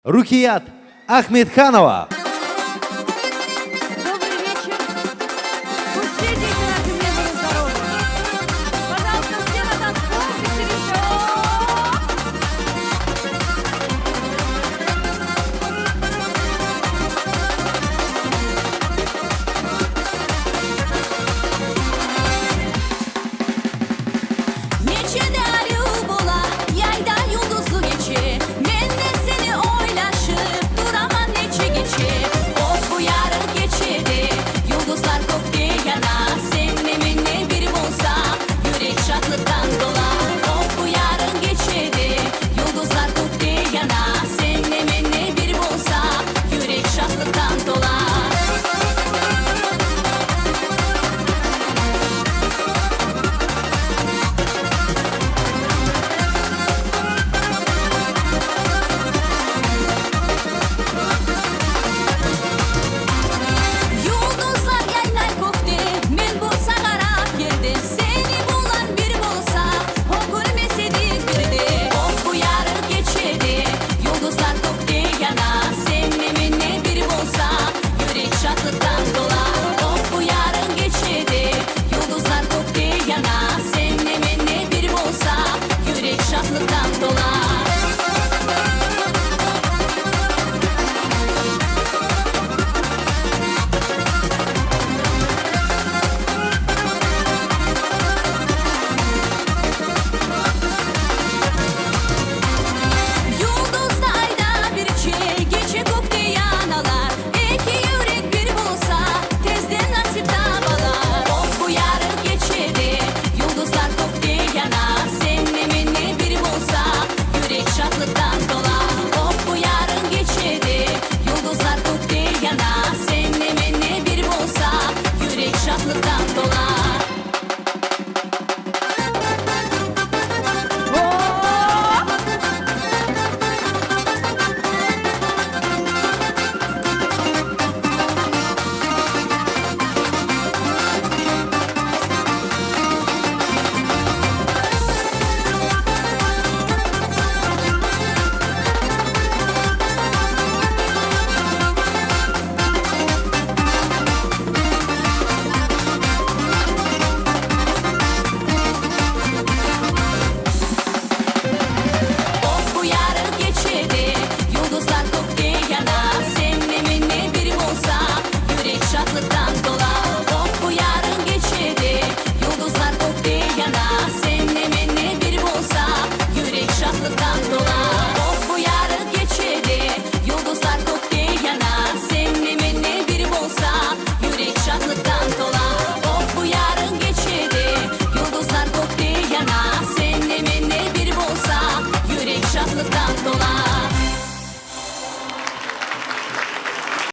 Рукият Ахмедханова. Добрый вечер. Пусть все дети на земле будут здоровы. Пожалуйста, все на танцпол, веселимся. Neçede buла, yayda yıldızlı geçi. Men de seni oylaşıp duramam neçe geçi. Of bu yarın geçidi, yıldızlar koptu yana. Seninle minne bir olsa, yürek şadlıktan dolar. Of bu yarın geçidi, yıldızlar koptu yana. Seninle minne bir olsa, yürek şadlıktan dolar. Yıldızlar yaylay koktu, men bu sağarak girdi. Seni bulan bir bolsa, o gülmeseydi girdi. Of bu yarın geçedi, yıldızlar koktu yana. Seninle minne bir bolsa, yürek şadlıktan dolar. Of bu yarın geçedi, yıldızlar koktu yana. Seninle minne bir bolsa, yürek şadlıktan dolar. Yıldızda ayda bir çiğ, gece koktu yanalar. İki yürek bir bulsa, tezden nasip davalar. Of bu yarın geçedi, yıldızlar koktu yana. Seninle minne bir bulsa, yürek şadlıktan dolar. Of bu yarın geçedi, yıldızlar koktu yana. Seninle minne bir bulsa, yürek şadlıktan dolar. Of bu yarın geçedi, yıldızlar koktu yana. Seninle minne bir olsa, yürek şadlıktan dolar. Of bu yarın geçedi, yıldızlar koktu yana. Seninle minne bir olsa, yürek şadlıktan dolar. Of bu yarın geçedi, yıldızlar koktu yana. Seninle minne bir olsa, yürek şadlıktan dolar. Of bu yarın geçedi, yıldızlar koktu yana. Seninle minne bir olsa, yürek şadlıktan